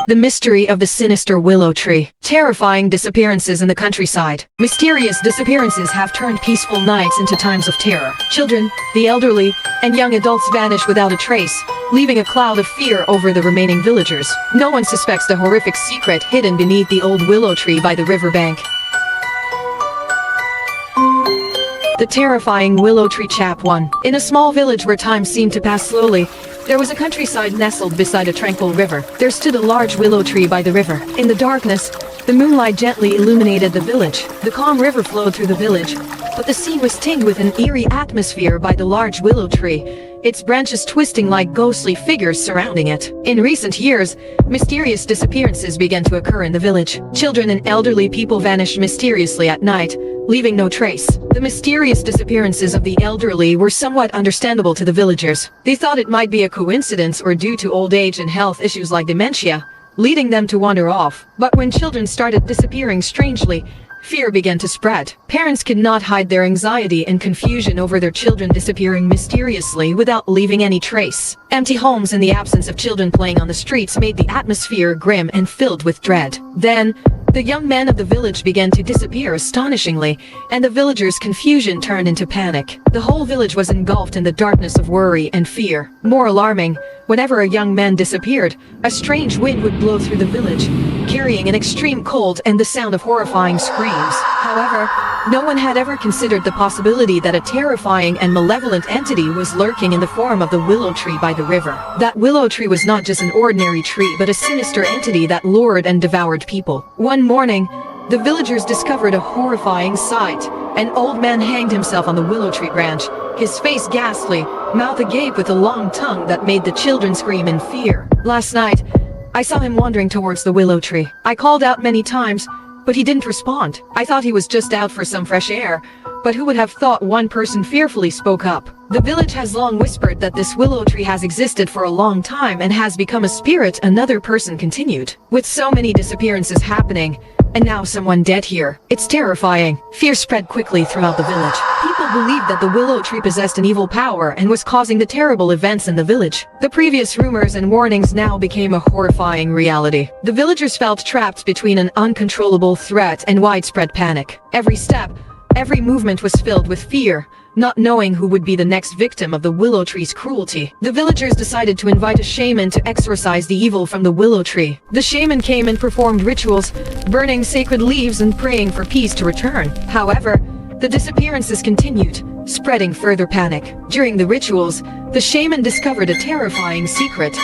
The mystery of the sinister willow tree. Terrifying disappearances in the countryside. Mysterious disappearances have turned peaceful nights into times of terror. Children, the elderly, and young adults vanish without a trace, leaving a cloud of fear over the remaining villagers. No one suspects the horrific secret hidden beneath the old willow tree by the riverbank. The terrifying willow tree. Chap 1. In a small village where time seemed to pass slowly, there was a countryside nestled beside a tranquil river. There stood a large willow tree by the river. In the darkness, the moonlight gently illuminated the village. The calm river flowed through the village, but the scene was tinged with an eerie atmosphere by the large willow tree, its branches twisting like ghostly figures surrounding it. In recent years, mysterious disappearances began to occur in the village. Children and elderly people vanished mysteriously at night, leaving no trace. The mysterious disappearances of the elderly were somewhat understandable to the villagers. They thought it might be a coincidence or due to old age and health issues like dementia, leading them to wander off. But when children started disappearing strangely, fear began to spread. Parents could not hide their anxiety and confusion over their children disappearing mysteriously without leaving any trace. Empty homes and the absence of children playing on the streets made the atmosphere grim and filled with dread. Then, the young men of the village began to disappear astonishingly, and the villagers' confusion turned into panic. The whole village was engulfed in the darkness of worry and fear. More alarming, whenever a young man disappeared, a strange wind would blow through the village, carrying an extreme cold and the sound of horrifying screams. However, no one had ever considered the possibility that a terrifying and malevolent entity was lurking in the form of the willow tree by the river. That willow tree was not just an ordinary tree but a sinister entity that lured and devoured people. One morning, the villagers discovered a horrifying sight. An old man hanged himself on the willow tree branch, his face ghastly, mouth agape with a long tongue that made the children scream in fear. Last night, I saw him wandering towards the willow tree. I called out many times, but he didn't respond. I thought he was just out for some fresh air, but who would have thought? One person fearfully spoke up. The village has long whispered that this willow tree has existed for a long time and has become a spirit. Another person continued. With so many disappearances happening, and now someone dead here, it's terrifying. Fear spread quickly throughout the village. People believed that the willow tree possessed an evil power and was causing the terrible events in the village. The previous rumors and warnings now became a horrifying reality. The villagers felt trapped between an uncontrollable threat and widespread panic. Every step, every movement was filled with fear, not knowing who would be the next victim of the willow tree's cruelty. The villagers decided to invite a shaman to exorcise the evil from the willow tree. The shaman came and performed rituals, burning sacred leaves and praying for peace to return. However, the disappearances continued, spreading further panic. During the rituals, the shaman discovered a terrifying secret.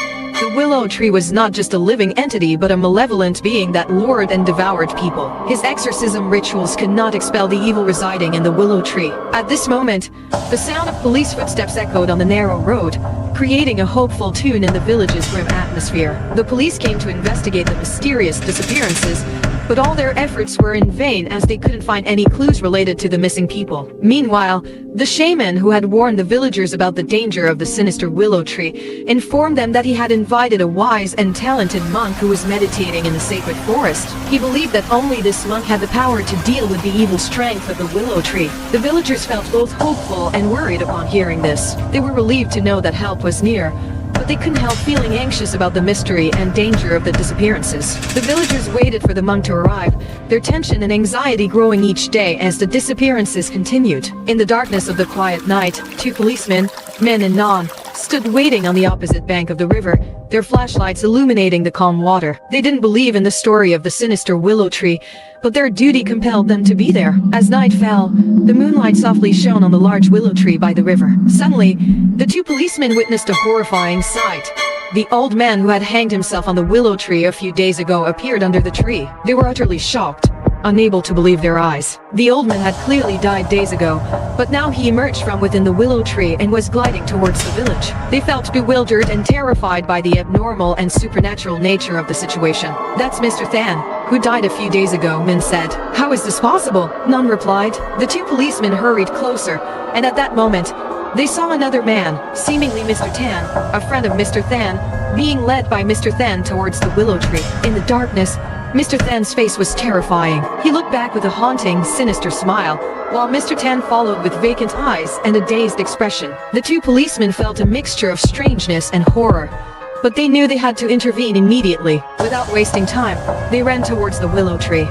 The willow tree was not just a living entity but a malevolent being that lured and devoured people. His exorcism rituals could not expel the evil residing in the willow tree. At this moment, the sound of police footsteps echoed on the narrow road, creating a hopeful tune in the village's grim atmosphere. The police came to investigate the mysterious disappearances, but all their efforts were in vain as they couldn't find any clues related to the missing people. Meanwhile, the shaman who had warned the villagers about the danger of the sinister willow tree informed them that he had invited a wise and talented monk who was meditating in the sacred forest. He believed that only this monk had the power to deal with the evil strength of the willow tree. The villagers felt both hopeful and worried upon hearing this. They were relieved to know that help was near, but they couldn't help feeling anxious about the mystery and danger of the disappearances. The villagers waited for the monk to arrive, their tension and anxiety growing each day as the disappearances continued. In the darkness of the quiet night, two policemen, men and non, stood waiting on the opposite bank of the river, their flashlights illuminating the calm water. They didn't believe in the story of the sinister willow tree, but their duty compelled them to be there. As night fell, the moonlight softly shone on the large willow tree by the river. Suddenly, the two policemen witnessed a horrifying sight. The old man who had hanged himself on the willow tree a few days ago appeared under the tree. They were utterly shocked, unable to believe their eyes. The old man had clearly died days ago, but now he emerged from within the willow tree and was gliding towards the village. They felt bewildered and terrified by the abnormal and supernatural nature of the situation. "That's Mr. Than, who died a few days ago," Min said. "How is this possible?" None replied. The two policemen hurried closer, and at that moment, they saw another man, seemingly Mr. Tan, a friend of Mr. Than, being led by Mr. Than towards the willow tree. In the darkness, Mr. Than's face was terrifying. He looked back with a haunting, sinister smile, while Mr. Tan followed with vacant eyes and a dazed expression. The two policemen felt a mixture of strangeness and horror. but they knew they had to intervene immediately. Without wasting time, they ran towards the willow tree.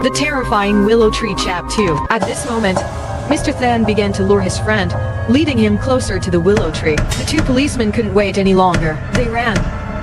The terrifying willow tree chap 2. At this moment, Mr. Than began to lure his friend, leading him closer to the willow tree. The two policemen couldn't wait any longer. They ran,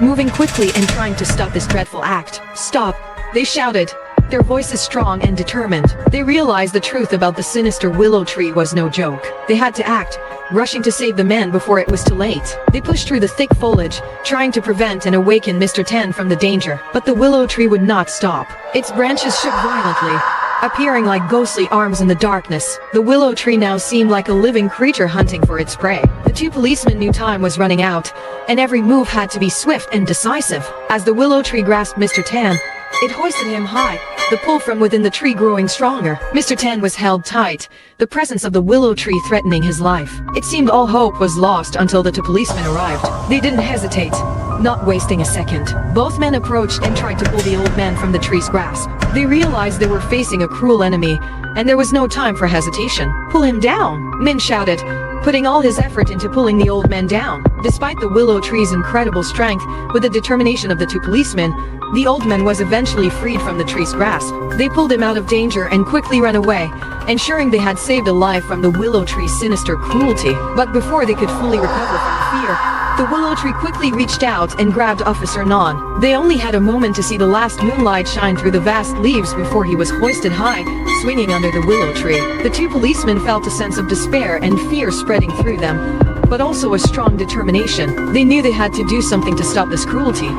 moving quickly and trying to stop this dreadful act. "Stop!" they shouted, their voices strong and determined. They realized the truth about the sinister willow tree was no joke. They had to act, rushing to save the man before it was too late. They pushed through the thick foliage, trying to prevent and awaken Mr. Tan from the danger. But the willow tree would not stop. Its branches shook violently, appearing like ghostly arms in the darkness. The willow tree now seemed like a living creature hunting for its prey. The two policemen knew time was running out, and every move had to be swift and decisive. As the willow tree grasped Mr. Tan, it hoisted him high, the pull from within the tree growing stronger. Mr. Tan was held tight, the presence of the willow tree threatening his life. It seemed all hope was lost until the two policemen arrived. They didn't hesitate, not wasting a second. Both men approached and tried to pull the old man from the tree's grasp. They realized they were facing a cruel enemy, and there was no time for hesitation. "Pull him down!" Min shouted, putting all his effort into pulling the old man down. Despite the willow tree's incredible strength, with the determination of the two policemen, the old man was eventually freed from the tree's grasp. They pulled him out of danger and quickly ran away, ensuring they had saved a life from the willow tree's sinister cruelty. But before they could fully recover from fear, the willow tree quickly reached out and grabbed Officer Nan. They only had a moment to see the last moonlight shine through the vast leaves before he was hoisted high, swinging under the willow tree. The two policemen felt a sense of despair and fear spreading through them, but also a strong determination. They knew they had to do something to stop this cruelty,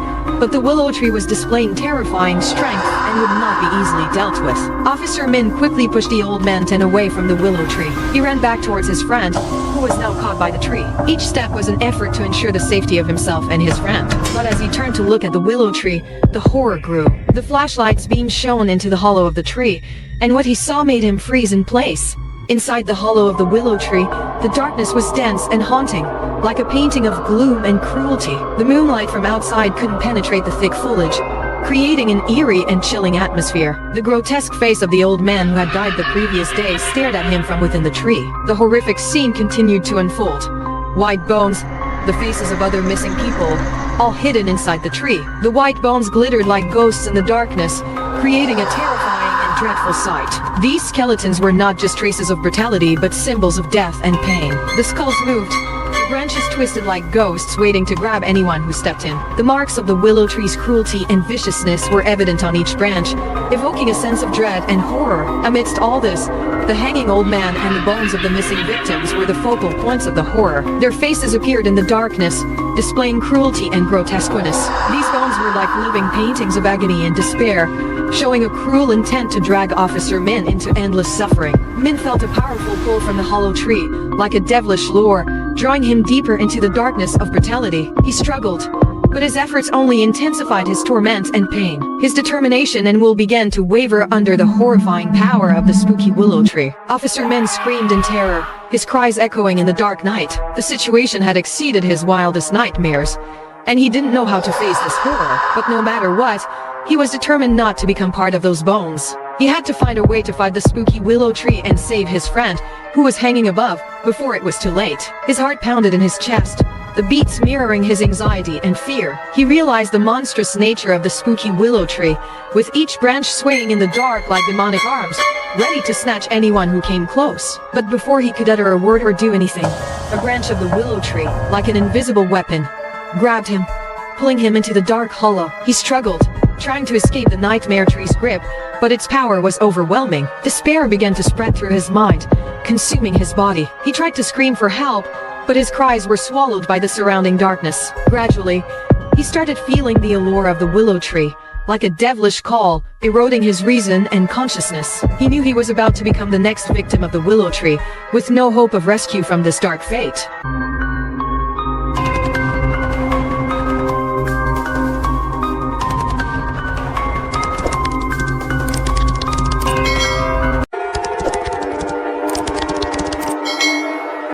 but the willow tree was displaying terrifying strength and would not be easily dealt with. Officer Min quickly pushed the old man Ten away from the willow tree. He ran back towards his friend, who was now caught by the tree. Each step was an effort to ensure the safety of himself and his friend. But as he turned to look at the willow tree, the horror grew. The flashlight's beam shone into the hollow of the tree, and what he saw made him freeze in place. Inside the hollow of the willow tree, the darkness was dense and haunting, like a painting of gloom and cruelty. The moonlight from outside couldn't penetrate the thick foliage, creating an eerie and chilling atmosphere. The grotesque face of the old man who had died the previous day stared at him from within the tree. The horrific scene continued to unfold. White bones, the faces of other missing people, all hidden inside the tree. The white bones glittered like ghosts in the darkness, creating a terrifying and dreadful sight. These skeletons were not just traces of brutality but symbols of death and pain. The skulls moved, the branches twisted like ghosts waiting to grab anyone who stepped in. The marks of the willow tree's cruelty and viciousness were evident on each branch, evoking a sense of dread and horror. Amidst all this, the hanging old man and the bones of the missing victims were the focal points of the horror. Their faces appeared in the darkness, displaying cruelty and grotesqueness. These bones were like living paintings of agony and despair, showing a cruel intent to drag Officer Min into endless suffering. Min felt a powerful pull from the hollow tree, like a devilish lure, drawing him deeper into the darkness of brutality. He struggled, but his efforts only intensified his torment and pain. His determination and will began to waver under the horrifying power of the spooky willow tree. Officer Min screamed in terror, his cries echoing in the dark night. The situation had exceeded his wildest nightmares, and he didn't know how to face this horror. But no matter what, he was determined not to become part of those bones. He had to find a way to find the spooky willow tree and save his friend, who was hanging above, before it was too late. His heart pounded in his chest, the beats mirroring his anxiety and fear. He realized the monstrous nature of the spooky willow tree, with each branch swaying in the dark like demonic arms, ready to snatch anyone who came close. But before he could utter a word or do anything, a branch of the willow tree, like an invisible weapon, grabbed him, pulling him into the dark hollow. He struggled, trying to escape the nightmare tree's grip, but its power was overwhelming. Despair began to spread through his mind, consuming his body. He tried to scream for help, but his cries were swallowed by the surrounding darkness. Gradually, he started feeling the allure of the willow tree, like a devilish call, eroding his reason and consciousness. He knew he was about to become the next victim of the willow tree, with no hope of rescue from this dark fate.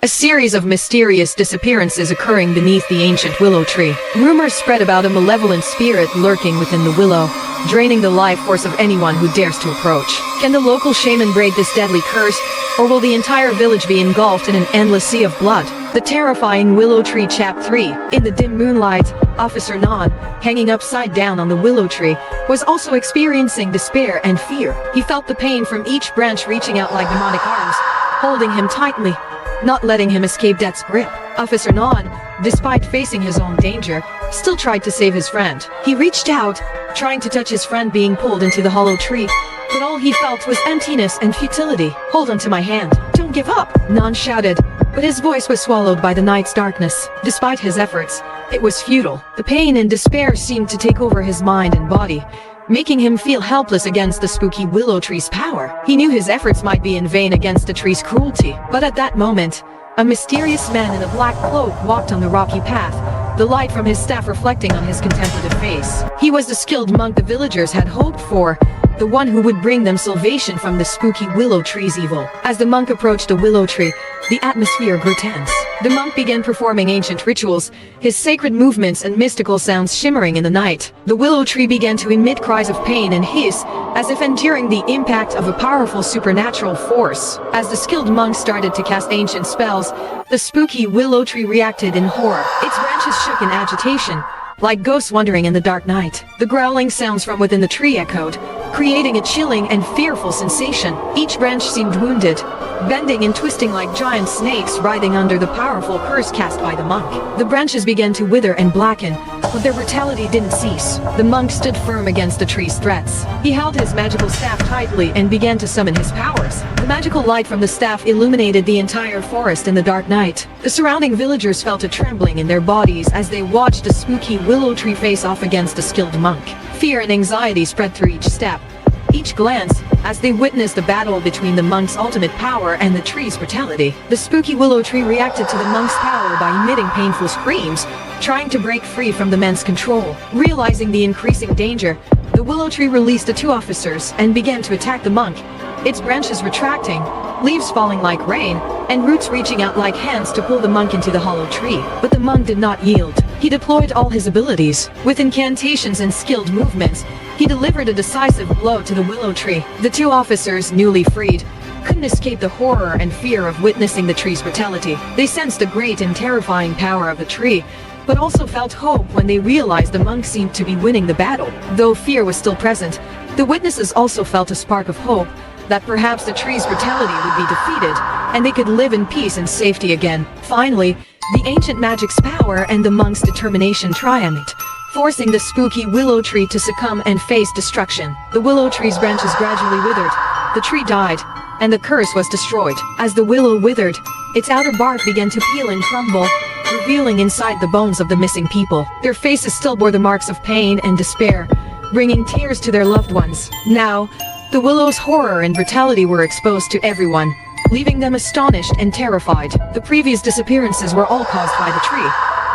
A series of mysterious disappearances occurring beneath the ancient willow tree. Rumors spread about a malevolent spirit lurking within the willow, draining the life force of anyone who dares to approach. Can the local shaman break this deadly curse, or will the entire village be engulfed in an endless sea of blood? The terrifying willow tree chap 3. In the dim moonlight, Officer Non, hanging upside down on the willow tree, was also experiencing despair and fear. He felt the pain from each branch reaching out like demonic arms, holding him tightly, not letting him escape death's grip. Officer Non, despite facing his own danger, still tried to save his friend. He reached out, trying to touch his friend being pulled into the hollow tree, but all he felt was emptiness and futility. "Hold on to my hand. Don't give up," Non shouted, but his voice was swallowed by the night's darkness. Despite his efforts, it was futile. The pain and despair seemed to take over his mind and body, making him feel helpless against the spooky willow tree's power. He knew his efforts might be in vain against the tree's cruelty, but at that moment, a mysterious man in a black cloak walked on the rocky path, the light from his staff reflecting on his contemplative face. He was the skilled monk the villagers had hoped for, the one who would bring them salvation from the spooky willow tree's evil. As the monk approached the willow tree, the atmosphere grew tense. The monk began performing ancient rituals, his sacred movements and mystical sounds shimmering in the night. The willow tree began to emit cries of pain and hiss, as if enduring the impact of a powerful supernatural force. As the skilled monk started to cast ancient spells, the spooky willow tree reacted in horror. Its branches shook in agitation, like ghosts wandering in the dark night. The growling sounds from within the tree echoed, creating a chilling and fearful sensation. Each branch seemed wounded, bending and twisting like giant snakes writhing under the powerful curse cast by the monk. The branches began to wither and blacken, but their brutality didn't cease. The monk stood firm against the tree's threats. He held his magical staff tightly and began to summon his powers. The magical light from the staff illuminated the entire forest in the dark night. The surrounding villagers felt a trembling in their bodies as they watched the spooky willow tree face off against the skilled monk. Fear and anxiety spread through each step, each glance, as they witnessed the battle between the monk's ultimate power and the tree's brutality. The spooky willow tree reacted to the monk's power by emitting painful screams, trying to break free from the man's control. Realizing the increasing danger, the willow tree released the two officers and began to attack the monk, its branches retracting, leaves falling like rain, and roots reaching out like hands to pull the monk into the hollow tree. But the monk did not yield. He deployed all his abilities. With incantations and skilled movements, he delivered a decisive blow to the willow tree. The two officers, newly freed, couldn't escape the horror and fear of witnessing the tree's brutality. They sensed the great and terrifying power of the tree, but also felt hope when they realized the monk seemed to be winning the battle. Though fear was still present, the witnesses also felt a spark of hope that perhaps the tree's brutality would be defeated, and they could live in peace and safety again. Finally, the ancient magic's power and the monk's determination triumphed, forcing the spooky willow tree to succumb and face destruction. The willow tree's branches gradually withered, the tree died, and the curse was destroyed. As the willow withered, its outer bark began to peel and crumble, revealing inside the bones of the missing people. Their faces still bore the marks of pain and despair, bringing tears to their loved ones. Now, the willow's horror and brutality were exposed to everyone, leaving them astonished and terrified. The previous disappearances were all caused by the tree,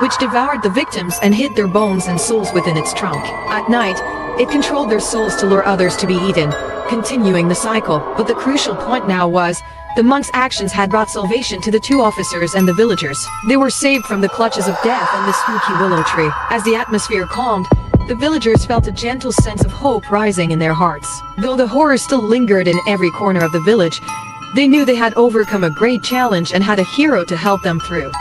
which devoured the victims and hid their bones and souls within its trunk. At night, it controlled their souls to lure others to be eaten, continuing the cycle. But the crucial point now was, the monk's actions had brought salvation to the two officers and the villagers. They were saved from the clutches of death and the spooky willow tree. As the atmosphere calmed, the villagers felt a gentle sense of hope rising in their hearts. Though the horror still lingered in every corner of the village, they knew they had overcome a great challenge and had a hero to help them through.